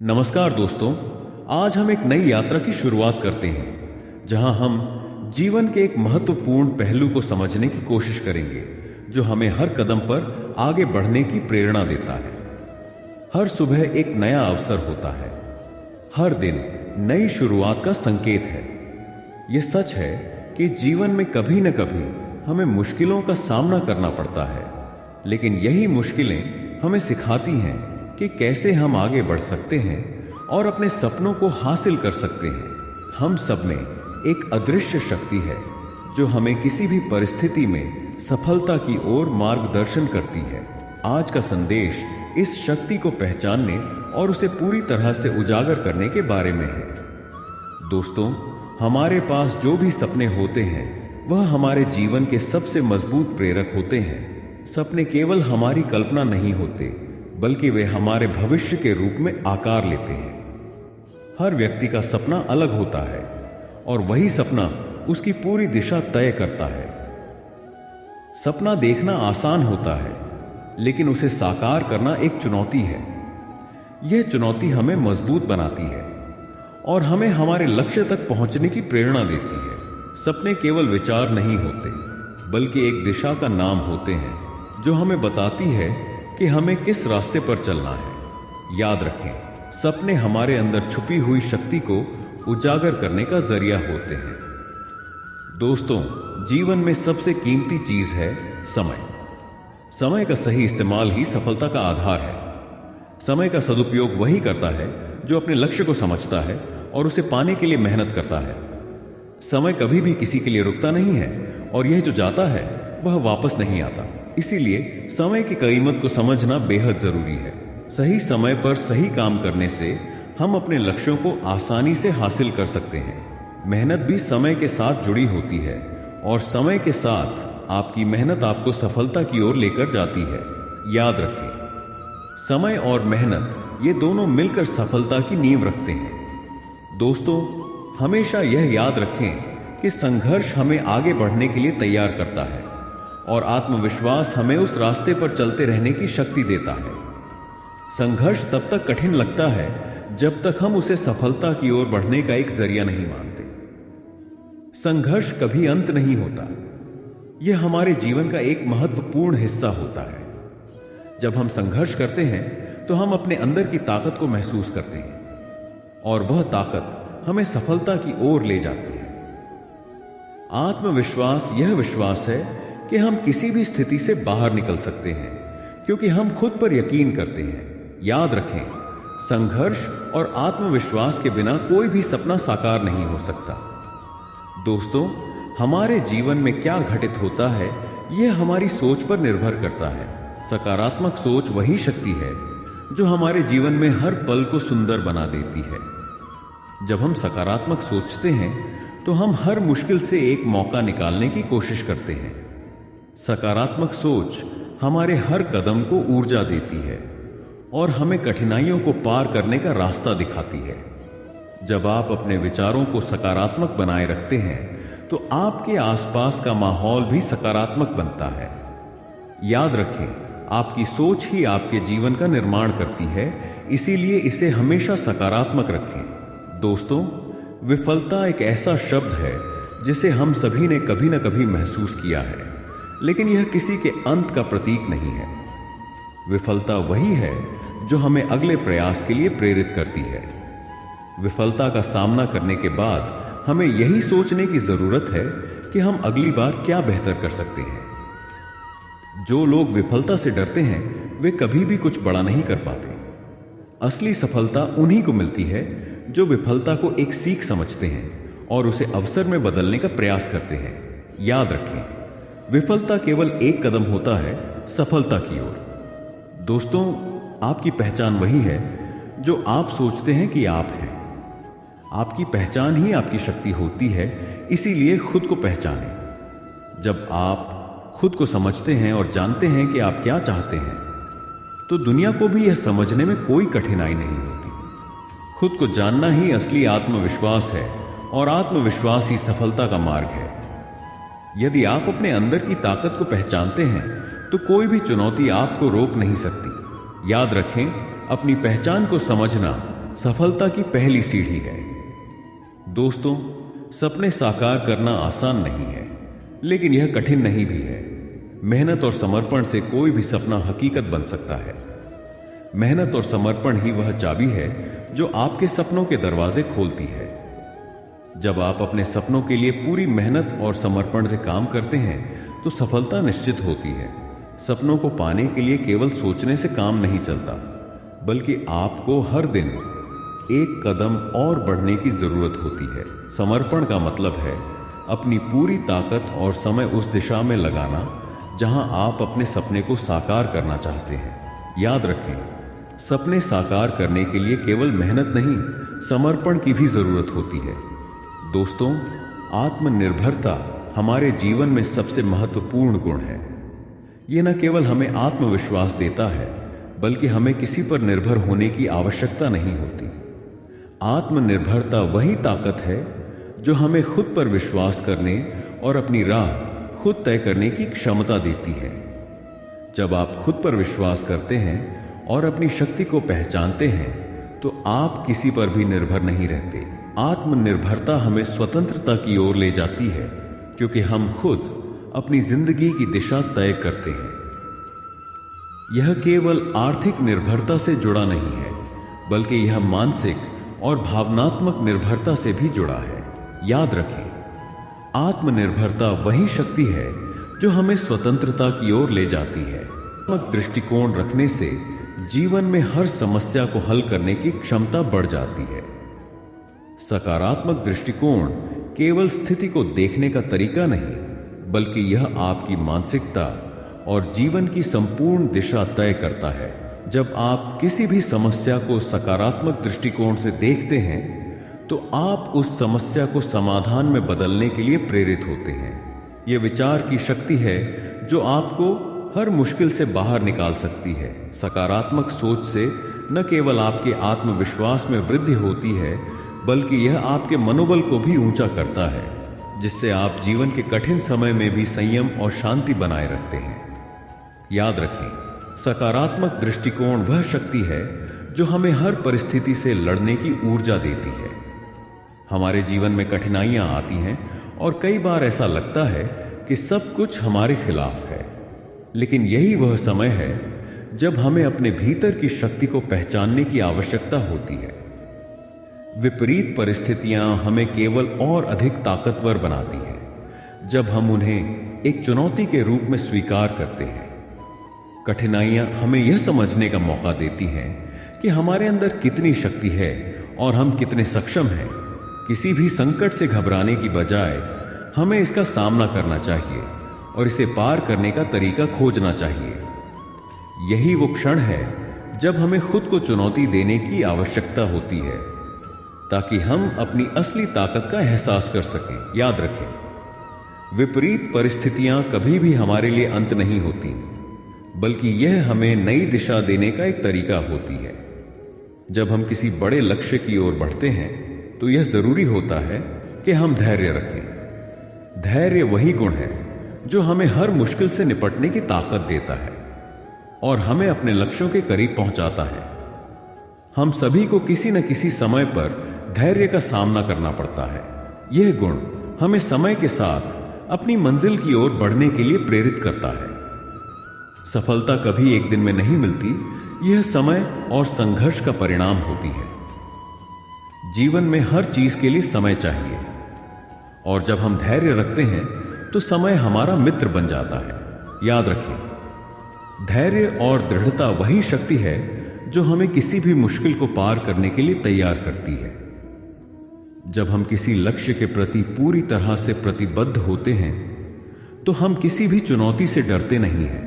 नमस्कार दोस्तों, आज हम एक नई यात्रा की शुरुआत करते हैं जहां हम जीवन के एक महत्वपूर्ण पहलू को समझने की कोशिश करेंगे जो हमें हर कदम पर आगे बढ़ने की प्रेरणा देता है। हर सुबह एक नया अवसर होता है, हर दिन नई शुरुआत का संकेत है। यह सच है कि जीवन में कभी न कभी हमें मुश्किलों का सामना करना पड़ता है, लेकिन यही मुश्किलें हमें सिखाती हैं कि कैसे हम आगे बढ़ सकते हैं और अपने सपनों को हासिल कर सकते हैं। हम सब में एक अदृश्य शक्ति है जो हमें किसी भी परिस्थिति में सफलता की ओर मार्गदर्शन करती है। आज का संदेश इस शक्ति को पहचानने और उसे पूरी तरह से उजागर करने के बारे में है। दोस्तों, हमारे पास जो भी सपने होते हैं वह हमारे जीवन के सबसे मजबूत प्रेरक होते हैं। सपने केवल हमारी कल्पना नहीं होते, बल्कि वे हमारे भविष्य के रूप में आकार लेते हैं। हर व्यक्ति का सपना अलग होता है और वही सपना उसकी पूरी दिशा तय करता है। सपना देखना आसान होता है, लेकिन उसे साकार करना एक चुनौती है। यह चुनौती हमें मजबूत बनाती है और हमें हमारे लक्ष्य तक पहुंचने की प्रेरणा देती है। सपने केवल विचार नहीं होते, बल्कि एक दिशा का नाम होते हैं जो हमें बताती है कि हमें किस रास्ते पर चलना है। याद रखें, सपने हमारे अंदर छुपी हुई शक्ति को उजागर करने का जरिया होते हैं। दोस्तों, जीवन में सबसे कीमती चीज है समय। समय का सही इस्तेमाल ही सफलता का आधार है। समय का सदुपयोग वही करता है जो अपने लक्ष्य को समझता है और उसे पाने के लिए मेहनत करता है। समय कभी भी किसी के लिए रुकता नहीं है और यह जो जाता है वह वापस नहीं आता। इसीलिए समय की कीमत को समझना बेहद जरूरी है। सही समय पर सही काम करने से हम अपने लक्ष्यों को आसानी से हासिल कर सकते हैं। मेहनत भी समय के साथ जुड़ी होती है और समय के साथ आपकी मेहनत आपको सफलता की ओर लेकर जाती है। याद रखें, समय और मेहनत ये दोनों मिलकर सफलता की नींव रखते हैं। दोस्तों, हमेशा यह याद रखें कि संघर्ष हमें आगे बढ़ने के लिए तैयार करता है और आत्मविश्वास हमें उस रास्ते पर चलते रहने की शक्ति देता है। संघर्ष तब तक कठिन लगता है जब तक हम उसे सफलता की ओर बढ़ने का एक जरिया नहीं मानते। संघर्ष कभी अंत नहीं होता, यह हमारे जीवन का एक महत्वपूर्ण हिस्सा होता है। जब हम संघर्ष करते हैं तो हम अपने अंदर की ताकत को महसूस करते हैं और वह ताकत हमें सफलता की ओर ले जाती है। आत्मविश्वास यह विश्वास है कि हम किसी भी स्थिति से बाहर निकल सकते हैं क्योंकि हम खुद पर यकीन करते हैं। याद रखें, संघर्ष और आत्मविश्वास के बिना कोई भी सपना साकार नहीं हो सकता। दोस्तों, हमारे जीवन में क्या घटित होता है यह हमारी सोच पर निर्भर करता है। सकारात्मक सोच वही शक्ति है जो हमारे जीवन में हर पल को सुंदर बना देती है। जब हम सकारात्मक सोचते हैं तो हम हर मुश्किल से एक मौका निकालने की कोशिश करते हैं। सकारात्मक सोच हमारे हर कदम को ऊर्जा देती है और हमें कठिनाइयों को पार करने का रास्ता दिखाती है। जब आप अपने विचारों को सकारात्मक बनाए रखते हैं तो आपके आसपास का माहौल भी सकारात्मक बनता है। याद रखें, आपकी सोच ही आपके जीवन का निर्माण करती है, इसीलिए इसे हमेशा सकारात्मक रखें। दोस्तों, विफलता एक ऐसा शब्द है जिसे हम सभी ने कभी न कभी महसूस किया है, लेकिन यह किसी के अंत का प्रतीक नहीं है। विफलता वही है जो हमें अगले प्रयास के लिए प्रेरित करती है। विफलता का सामना करने के बाद हमें यही सोचने की जरूरत है कि हम अगली बार क्या बेहतर कर सकते हैं। जो लोग विफलता से डरते हैं वे कभी भी कुछ बड़ा नहीं कर पाते। असली सफलता उन्हीं को मिलती है जो विफलता को एक सीख समझते हैं और उसे अवसर में बदलने का प्रयास करते हैं। याद रखें, विफलता केवल एक कदम होता है सफलता की ओर। दोस्तों, आपकी पहचान वही है जो आप सोचते हैं कि आप हैं। आपकी पहचान ही आपकी शक्ति होती है, इसीलिए खुद को पहचानें। जब आप खुद को समझते हैं और जानते हैं कि आप क्या चाहते हैं, तो दुनिया को भी यह समझने में कोई कठिनाई नहीं होती। खुद को जानना ही असली आत्मविश्वास है और आत्मविश्वास ही सफलता का मार्ग है। यदि आप अपने अंदर की ताकत को पहचानते हैं तो कोई भी चुनौती आपको रोक नहीं सकती। याद रखें, अपनी पहचान को समझना सफलता की पहली सीढ़ी है। दोस्तों, सपने साकार करना आसान नहीं है, लेकिन यह कठिन नहीं भी है। मेहनत और समर्पण से कोई भी सपना हकीकत बन सकता है। मेहनत और समर्पण ही वह चाबी है जो आपके सपनों के दरवाजे खोलती है। जब आप अपने सपनों के लिए पूरी मेहनत और समर्पण से काम करते हैं तो सफलता निश्चित होती है। सपनों को पाने के लिए केवल सोचने से काम नहीं चलता, बल्कि आपको हर दिन एक कदम और बढ़ने की जरूरत होती है। समर्पण का मतलब है अपनी पूरी ताकत और समय उस दिशा में लगाना जहां आप अपने सपने को साकार करना चाहते हैं। याद रखें, सपने साकार करने के लिए केवल मेहनत नहीं, समर्पण की भी जरूरत होती है। दोस्तों, आत्मनिर्भरता हमारे जीवन में सबसे महत्वपूर्ण गुण है। यह न केवल हमें आत्मविश्वास देता है, बल्कि हमें किसी पर निर्भर होने की आवश्यकता नहीं होती। आत्मनिर्भरता वही ताकत है जो हमें खुद पर विश्वास करने और अपनी राह खुद तय करने की क्षमता देती है। जब आप खुद पर विश्वास करते हैं और अपनी शक्ति को पहचानते हैं तो आप किसी पर भी निर्भर नहीं रहते। आत्मनिर्भरता हमें स्वतंत्रता की ओर ले जाती है, क्योंकि हम खुद अपनी जिंदगी की दिशा तय करते हैं। यह केवल आर्थिक निर्भरता से जुड़ा नहीं है, बल्कि यह मानसिक और भावनात्मक निर्भरता से भी जुड़ा है। याद रखें, आत्मनिर्भरता वही शक्ति है जो हमें स्वतंत्रता की ओर ले जाती है। सकारात्मक दृष्टिकोण रखने से जीवन में हर समस्या को हल करने की क्षमता बढ़ जाती है। सकारात्मक दृष्टिकोण केवल स्थिति को देखने का तरीका नहीं, बल्कि यह आपकी मानसिकता और जीवन की संपूर्ण दिशा तय करता है। जब आप किसी भी समस्या को सकारात्मक दृष्टिकोण से देखते हैं तो आप उस समस्या को समाधान में बदलने के लिए प्रेरित होते हैं। यह विचार की शक्ति है जो आपको हर मुश्किल से बाहर निकाल सकती है। सकारात्मक सोच से न केवल आपके आत्मविश्वास में वृद्धि होती है, बल्कि यह आपके मनोबल को भी ऊंचा करता है, जिससे आप जीवन के कठिन समय में भी संयम और शांति बनाए रखते हैं। याद रखें, सकारात्मक दृष्टिकोण वह शक्ति है जो हमें हर परिस्थिति से लड़ने की ऊर्जा देती है। हमारे जीवन में कठिनाइयां आती हैं और कई बार ऐसा लगता है कि सब कुछ हमारे खिलाफ है, लेकिन यही वह समय है जब हमें अपने भीतर की शक्ति को पहचानने की आवश्यकता होती है। विपरीत परिस्थितियां हमें केवल और अधिक ताकतवर बनाती हैं जब हम उन्हें एक चुनौती के रूप में स्वीकार करते हैं। कठिनाइयां हमें यह समझने का मौका देती हैं कि हमारे अंदर कितनी शक्ति है और हम कितने सक्षम हैं। किसी भी संकट से घबराने की बजाय हमें इसका सामना करना चाहिए और इसे पार करने का तरीका खोजना चाहिए। यही वो क्षण है जब हमें खुद को चुनौती देने की आवश्यकता होती है, ताकि हम अपनी असली ताकत का एहसास कर सकें। याद रखें, विपरीत परिस्थितियां कभी भी हमारे लिए अंत नहीं होती, बल्कि यह हमें नई दिशा देने का एक तरीका होती है। जब हम किसी बड़े लक्ष्य की ओर बढ़ते हैं तो यह जरूरी होता है कि हम धैर्य रखें। धैर्य वही गुण है जो हमें हर मुश्किल से निपटने की ताकत देता है और हमें अपने लक्ष्यों के करीब पहुंचाता है। हम सभी को किसी न किसी समय पर धैर्य का सामना करना पड़ता है। यह गुण हमें समय के साथ अपनी मंजिल की ओर बढ़ने के लिए प्रेरित करता है। सफलता कभी एक दिन में नहीं मिलती, यह समय और संघर्ष का परिणाम होती है। जीवन में हर चीज के लिए समय चाहिए, और जब हम धैर्य रखते हैं तो समय हमारा मित्र बन जाता है। याद रखें, धैर्य और दृढ़ता वही शक्ति है जो हमें किसी भी मुश्किल को पार करने के लिए तैयार करती है। जब हम किसी लक्ष्य के प्रति पूरी तरह से प्रतिबद्ध होते हैं तो हम किसी भी चुनौती से डरते नहीं हैं।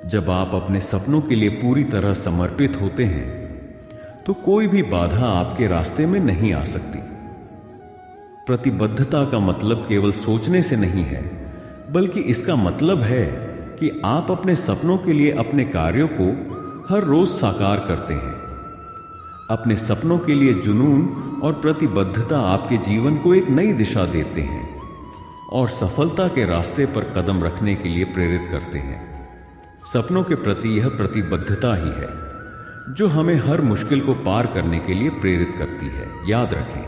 जब आप अपने सपनों के लिए पूरी तरह समर्पित होते हैं तो कोई भी बाधा आपके रास्ते में नहीं आ सकती। प्रतिबद्धता का मतलब केवल सोचने से नहीं है, बल्कि इसका मतलब है कि आप अपने सपनों के लिए अपने कार्यों को हर रोज साकार करते हैं। अपने सपनों के लिए जुनून और प्रतिबद्धता आपके जीवन को एक नई दिशा देते हैं और सफलता के रास्ते पर कदम रखने के लिए प्रेरित करते हैं। सपनों के प्रति यह प्रतिबद्धता ही है जो हमें हर मुश्किल को पार करने के लिए प्रेरित करती है। याद रखें,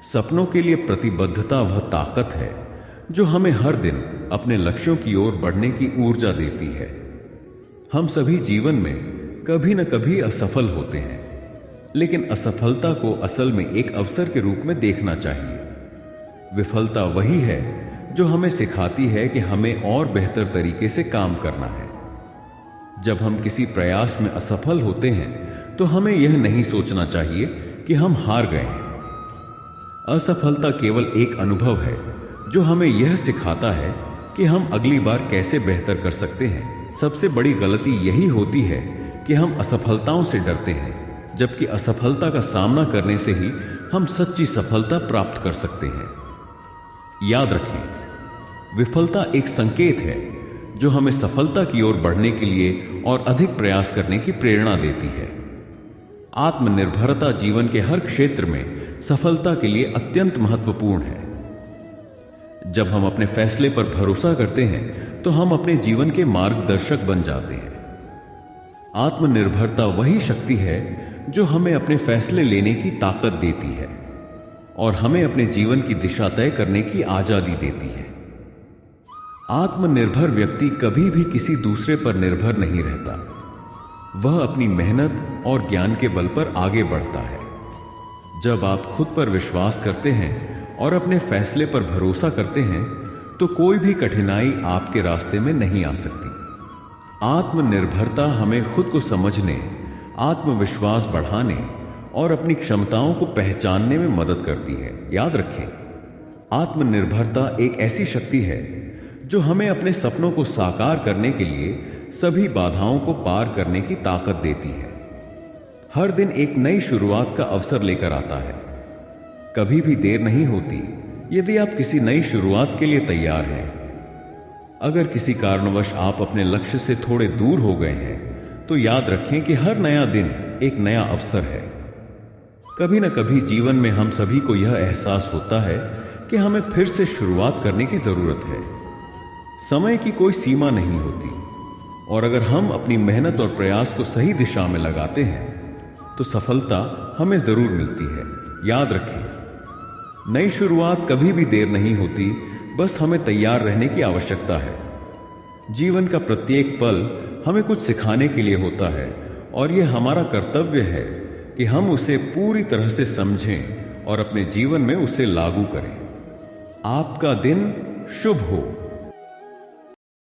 सपनों के लिए प्रतिबद्धता वह ताकत है जो हमें हर दिन अपने लक्ष्यों की ओर बढ़ने की ऊर्जा देती है। हम सभी जीवन में कभी न कभी असफल होते हैं, लेकिन असफलता को असल में एक अवसर के रूप में देखना चाहिए। विफलता वही है जो हमें सिखाती है कि हमें और बेहतर तरीके से काम करना है। जब हम किसी प्रयास में असफल होते हैं तो हमें यह नहीं सोचना चाहिए कि हम हार गए हैं। असफलता केवल एक अनुभव है जो हमें यह सिखाता है कि हम अगली बार कैसे बेहतर कर सकते हैं। सबसे बड़ी गलती यही होती है कि हम असफलताओं से डरते हैं, जबकि असफलता का सामना करने से ही हम सच्ची सफलता प्राप्त कर सकते हैं। याद रखें, विफलता एक संकेत है जो हमें सफलता की ओर बढ़ने के लिए और अधिक प्रयास करने की प्रेरणा देती है। आत्मनिर्भरता जीवन के हर क्षेत्र में सफलता के लिए अत्यंत महत्वपूर्ण है। जब हम अपने फैसले पर भरोसा करते हैं तो हम अपने जीवन के मार्गदर्शक बन जाते हैं। आत्मनिर्भरता वही शक्ति है जो हमें अपने फैसले लेने की ताकत देती है और हमें अपने जीवन की दिशा तय करने की आजादी देती है। आत्मनिर्भर व्यक्ति कभी भी किसी दूसरे पर निर्भर नहीं रहता। वह अपनी मेहनत और ज्ञान के बल पर आगे बढ़ता है। जब आप खुद पर विश्वास करते हैं और अपने फैसले पर भरोसा करते हैं तो कोई भी कठिनाई आपके रास्ते में नहीं आ सकती। आत्मनिर्भरता हमें खुद को समझने, आत्मविश्वास बढ़ाने और अपनी क्षमताओं को पहचानने में मदद करती है। याद रखें, आत्मनिर्भरता एक ऐसी शक्ति है जो हमें अपने सपनों को साकार करने के लिए सभी बाधाओं को पार करने की ताकत देती है। हर दिन एक नई शुरुआत का अवसर लेकर आता है। कभी भी देर नहीं होती यदि आप किसी नई शुरुआत के लिए तैयार हैं। अगर किसी कारणवश आप अपने लक्ष्य से थोड़े दूर हो गए हैं तो याद रखें कि हर नया दिन एक नया अवसर है। कभी न कभी जीवन में हम सभी को यह एहसास होता है कि हमें फिर से शुरुआत करने की जरूरत है। समय की कोई सीमा नहीं होती और अगर हम अपनी मेहनत और प्रयास को सही दिशा में लगाते हैं तो सफलता हमें जरूर मिलती है। याद रखें, नई शुरुआत कभी भी देर नहीं होती, बस हमें तैयार रहने की आवश्यकता है। जीवन का प्रत्येक पल हमें कुछ सिखाने के लिए होता है और यह हमारा कर्तव्य है कि हम उसे पूरी तरह से समझें और अपने जीवन में उसे लागू करें। आपका दिन शुभ हो।